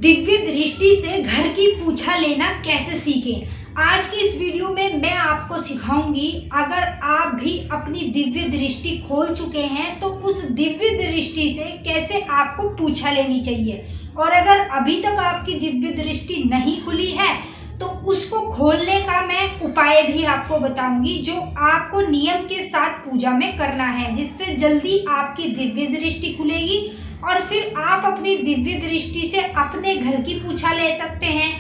दिव्य दृष्टि से घर की पूछा लेना कैसे सीखें। आज की इस वीडियो में मैं आपको सिखाऊंगी, अगर आप भी अपनी दिव्य दृष्टि खोल चुके हैं तो उस दिव्य दृष्टि से कैसे आपको पूछा लेनी चाहिए, और अगर अभी तक आपकी दिव्य दृष्टि नहीं खुली है तो उसको खोलने का मैं उपाय भी आपको बताऊंगी, जो आपको नियम के साथ पूजा में करना है, जिससे जल्दी आपकी दिव्य दृष्टि खुलेगी और फिर आप अपनी दिव्य दृष्टि से अपने घर की पूछा ले सकते हैं,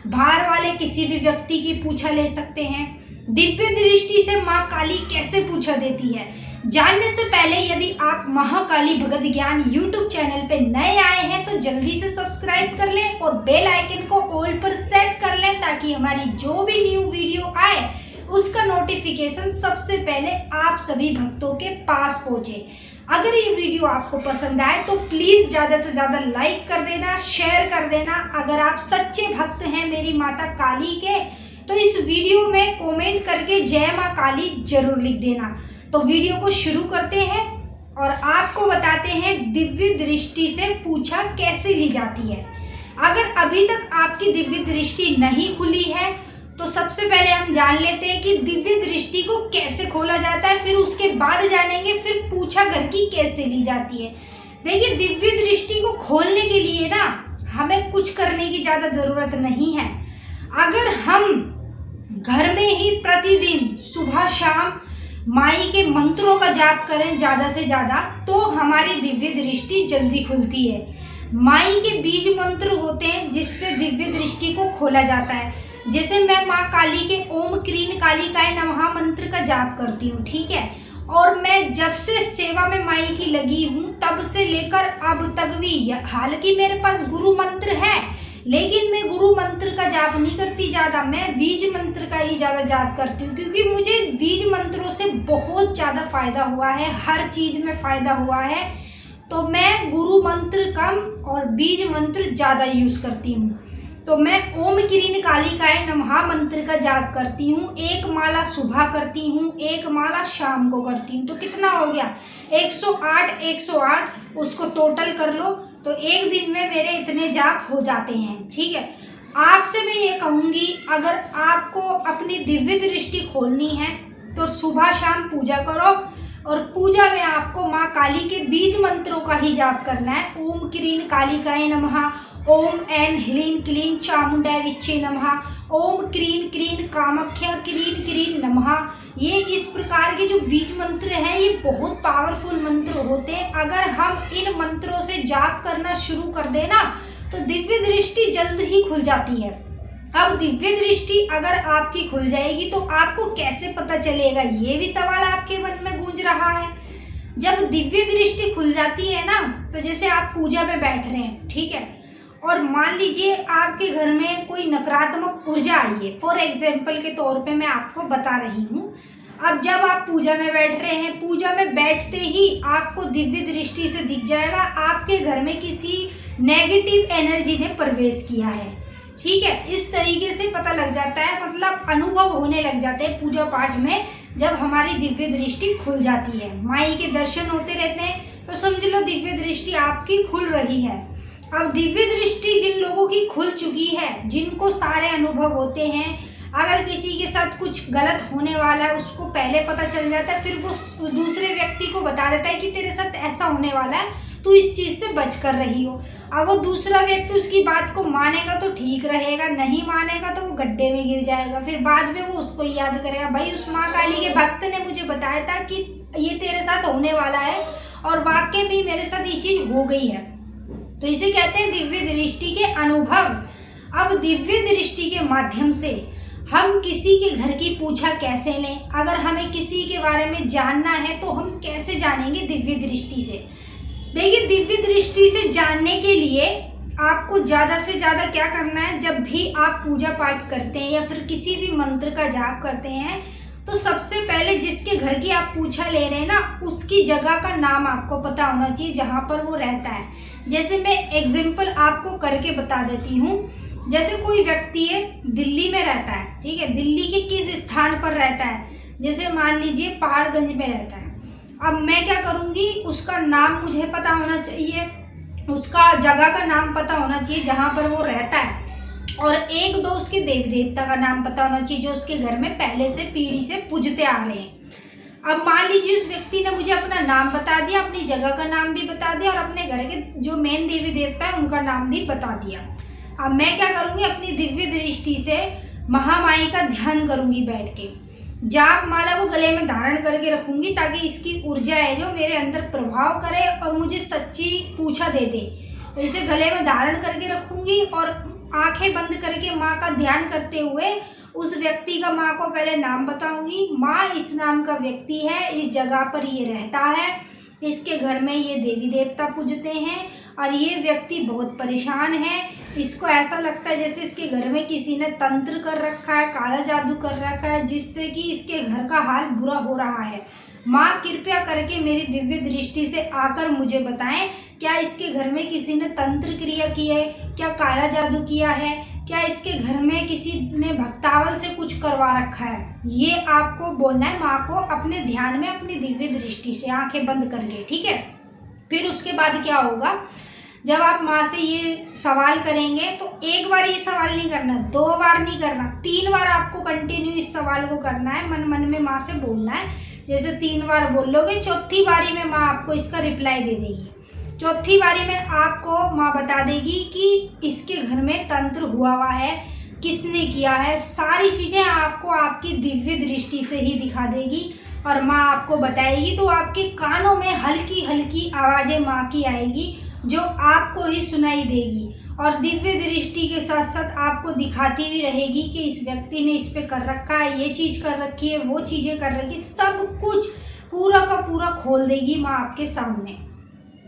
बाहर वाले किसी भी व्यक्ति की पूछा ले सकते हैं। दिव्य दृष्टि से माँ काली कैसे पूछा देती है, जानने से पहले यदि आप महाकाली भगत ज्ञान YouTube चैनल पे नए आए हैं तो जल्दी से सब्सक्राइब कर लें और बेल आइकन को ऑल पर सेट कर लें, ताकि हमारी जो भी न्यू वीडियो आए उसका नोटिफिकेशन सबसे पहले आप सभी भक्तों के पास पहुंचे। अगर ये वीडियो आपको पसंद आए तो प्लीज़ ज़्यादा से ज़्यादा लाइक कर देना, शेयर कर देना। अगर आप सच्चे भक्त हैं मेरी माता काली के तो इस वीडियो में कमेंट करके जय माँ काली जरूर लिख देना। तो वीडियो को शुरू करते हैं और आपको बताते हैं दिव्य दृष्टि से पूछा कैसे ली जाती है। अगर अभी तक आपकी दिव्य दृष्टि नहीं खुली है तो सबसे पहले हम जान लेते हैं कि दिव्य दृष्टि को कैसे खोला जाता है, फिर उसके बाद जानेंगे फिर पूछा घर की कैसे ली जाती है। देखिए, दिव्य दृष्टि को खोलने के लिए ना हमें कुछ करने की ज़्यादा ज़रूरत नहीं है। अगर हम घर में ही प्रतिदिन सुबह शाम माई के मंत्रों का जाप करें ज़्यादा से ज़्यादा, तो हमारी दिव्य दृष्टि जल्दी खुलती है। माई के बीज मंत्र होते हैं जिससे दिव्य दृष्टि को खोला जाता है। जैसे मैं माँ काली के ओम क्रीं कालिकाय नमः मंत्र का जाप करती हूँ, ठीक है, और मैं जब से सेवा में माई की लगी हूँ तब से लेकर अब तक भी, हालांकि मेरे पास गुरु मंत्र है लेकिन मैं गुरु मंत्र का जाप नहीं करती ज़्यादा, मैं बीज मंत्र का ही ज़्यादा जाप करती हूँ, क्योंकि मुझे बीज मंत्रों से बहुत ज़्यादा फायदा हुआ है, हर चीज़ में फ़ायदा हुआ है। तो मैं गुरु मंत्र कम और बीज मंत्र ज़्यादा यूज़ करती हूँ। तो मैं ओम क्रीं कालिकाय नमः मंत्र का जाप करती हूँ। एक माला सुबह करती हूँ, एक माला शाम को करती हूँ। तो कितना हो गया, 108 उसको टोटल कर लो तो एक दिन में मेरे इतने जाप हो जाते हैं, ठीक है। आपसे मैं ये कहूँगी, अगर आपको अपनी दिव्य दृष्टि खोलनी है तो सुबह शाम पूजा करो, और पूजा में आपको माँ काली के बीज मंत्रों का ही जाप करना है। ओम क्रीं कालिकाय नमः, ओम ऐं ह्रीं क्लीं चामुंडाय विच्चे नमः, ओम क्रीं क्रीं कामाख्या क्रीं क्रीं नमः। ये इस प्रकार के जो बीज मंत्र हैं ये बहुत पावरफुल मंत्र होते हैं। अगर हम इन मंत्रों से जाप करना शुरू कर देना तो दिव्य दृष्टि जल्द ही खुल जाती है। अब दिव्य दृष्टि अगर आपकी खुल जाएगी तो आपको कैसे पता चलेगा, ये भी सवाल आपके मन में गूंज रहा है। जब दिव्य दृष्टि खुल जाती है ना, तो जैसे आप पूजा में बैठ रहे हैं, ठीक है, और मान लीजिए आपके घर में कोई नकारात्मक ऊर्जा आई है, फॉर एग्जाम्पल के तौर पे मैं आपको बता रही हूँ। अब जब आप पूजा में बैठ रहे हैं, पूजा में बैठते ही आपको दिव्य दृष्टि से दिख जाएगा आपके घर में किसी नेगेटिव एनर्जी ने प्रवेश किया है, ठीक है। इस तरीके से पता लग जाता है, मतलब अनुभव होने लग जाते हैं पूजा पाठ में। जब हमारी दिव्य दृष्टि खुल जाती है, माई के दर्शन होते रहते हैं, तो समझ लो दिव्य दृष्टि आपकी खुल रही है। अब दिव्य दृष्टि जिन लोगों की खुल चुकी है, जिनको सारे अनुभव होते हैं, अगर किसी के साथ कुछ गलत होने वाला है उसको पहले पता चल जाता है, फिर वो दूसरे व्यक्ति को बता देता है कि तेरे साथ ऐसा होने वाला है, तू इस चीज़ से बच कर रही हो। अब वो दूसरा व्यक्ति उसकी बात को मानेगा तो ठीक रहेगा, नहीं मानेगा तो वो गड्ढे में गिर जाएगा। फिर बाद में वो उसको याद करेगा, भाई उस माँ काली के भक्त ने मुझे बताया था कि ये तेरे साथ होने वाला है, और वाकई भी मेरे साथ ये चीज़ हो गई है। तो इसे कहते हैं दिव्य दृष्टि के अनुभव। अब दिव्य दृष्टि के माध्यम से हम किसी के घर की पूछा कैसे लें, अगर हमें किसी के बारे में जानना है तो हम कैसे जानेंगे दिव्य दृष्टि से। देखिए, दिव्य दृष्टि से जानने के लिए आपको ज़्यादा से ज़्यादा क्या करना है, जब भी आप पूजा पाठ करते हैं या फिर किसी भी मंत्र का जाप करते हैं, तो सबसे पहले जिसके घर की आप पूछा ले रहे हैं ना, उसकी जगह का नाम आपको पता होना चाहिए जहाँ पर वो रहता है। जैसे मैं एग्जाम्पल आपको करके बता देती हूँ। जैसे कोई व्यक्ति है, दिल्ली में रहता है, ठीक है, दिल्ली के किस स्थान पर रहता है, जैसे मान लीजिए पहाड़गंज में रहता है। अब मैं क्या करूँगी, उसका नाम मुझे पता होना चाहिए, उसका जगह का नाम पता होना चाहिए जहाँ पर वो रहता है, और एक दो उसके देवी देवता का नाम पता होना चाहिए जो उसके घर में पहले से पीढ़ी से पूजते आ रहे हैं। अब मान लीजिए उस व्यक्ति ने मुझे अपना नाम बता दिया, अपनी जगह का नाम भी बता दिया और अपने घर के जो मेन देवी देवता है उनका नाम भी बता दिया। अब मैं क्या करूँगी, अपनी दिव्य दृष्टि से महामाई का ध्यान करूँगी बैठ के। जाप माला को गले में धारण करके रखूँगी ताकि इसकी ऊर्जा है जो मेरे अंदर प्रभाव करे और मुझे सच्ची पूछा दे दे। इसे गले में धारण करके रखूँगी और आंखें बंद करके माँ का ध्यान करते हुए उस व्यक्ति का माँ को पहले नाम बताऊंगी। माँ इस नाम का व्यक्ति है, इस जगह पर ये रहता है, इसके घर में ये देवी देवता पूजते हैं और ये व्यक्ति बहुत परेशान है। इसको ऐसा लगता है जैसे इसके घर में किसी ने तंत्र कर रखा है, काला जादू कर रखा है, जिससे कि इसके घर का हाल बुरा हो रहा है। माँ कृपया करके मेरी दिव्य दृष्टि से आकर मुझे बताएं, क्या इसके घर में किसी ने तंत्र क्रिया की है, क्या काला जादू किया है, क्या इसके घर में किसी ने भक्तावल से कुछ करवा रखा है। ये आपको बोलना है माँ को अपने ध्यान में, अपनी दिव्य दृष्टि से आंखें बंद करके, ठीक है। फिर उसके बाद क्या होगा, जब आप माँ से ये सवाल करेंगे तो एक बार ये सवाल नहीं करना, 2 बार नहीं करना, 3 बार आपको कंटिन्यू इस सवाल को करना है, मन मन में माँ से बोलना है। जैसे 3 बार बोल लोगे, चौथी बारी में माँ आपको इसका रिप्लाई दे देगी। चौथी बारी में आपको माँ बता देगी कि इसके घर में तंत्र हुआ है, किसने किया है, सारी चीज़ें आपको आपकी दिव्य दृष्टि से ही दिखा देगी और माँ आपको बताएगी। तो आपके कानों में हल्की हल्की आवाज़ें माँ की आएगी जो आपको ही सुनाई देगी और दिव्य दृष्टि के साथ साथ आपको दिखाती भी रहेगी कि इस व्यक्ति ने इस पे कर रखा है, ये चीज़ कर रखी है, वो चीज़ें कर रखी, सब कुछ पूरा का पूरा खोल देगी माँ आपके सामने,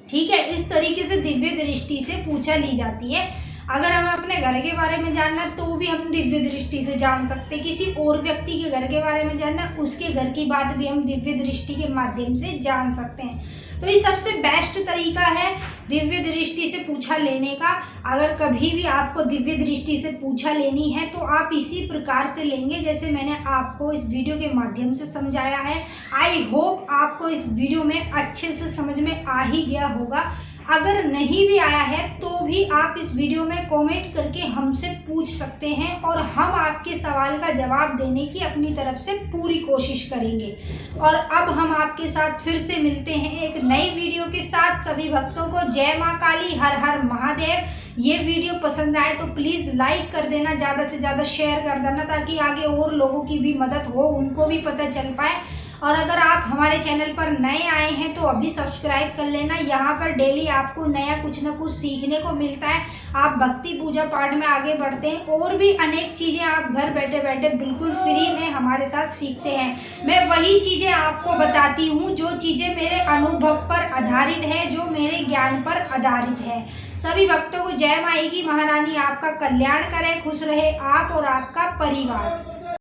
ठीक है। इस तरीके से दिव्य दृष्टि से पूछा ली जाती है। अगर हमें अपने घर के बारे में जानना है तो भी हम दिव्य दृष्टि से जान सकते हैं। किसी और व्यक्ति के घर के बारे में जानना है, उसके घर की बात भी हम दिव्य दृष्टि के माध्यम से जान सकते हैं। तो ये सबसे बेस्ट तरीका है दिव्य दृष्टि से पूछा लेने का। अगर कभी भी आपको दिव्य दृष्टि से पूछा लेनी है तो आप इसी प्रकार से लेंगे जैसे मैंने आपको इस वीडियो के माध्यम से समझाया है। आई होप आपको इस वीडियो में अच्छे से समझ में आ ही गया होगा। अगर नहीं भी आया है तो भी आप इस वीडियो में कमेंट करके हमसे पूछ सकते हैं और हम आपके सवाल का जवाब देने की अपनी तरफ से पूरी कोशिश करेंगे। और अब हम आपके साथ फिर से मिलते हैं एक नई वीडियो के साथ। सभी भक्तों को जय माँ काली, हर हर महादेव। ये वीडियो पसंद आए तो प्लीज़ लाइक कर देना, ज़्यादा से ज़्यादा शेयर कर देना ताकि आगे और लोगों की भी मदद हो, उनको भी पता चल पाए। और अगर आप हमारे चैनल पर नए आए हैं तो अभी सब्सक्राइब कर लेना। यहाँ पर डेली आपको नया कुछ ना कुछ सीखने को मिलता है। आप भक्ति पूजा पाठ में आगे बढ़ते हैं और भी अनेक चीज़ें आप घर बैठे बैठे बिल्कुल फ्री में हमारे साथ सीखते हैं। मैं वही चीज़ें आपको बताती हूँ जो चीज़ें मेरे अनुभव पर आधारित है, जो मेरे ज्ञान पर आधारित है। सभी भक्तों को जय माई की महारानी आपका कल्याण करे, खुश रहे आप और आपका परिवार।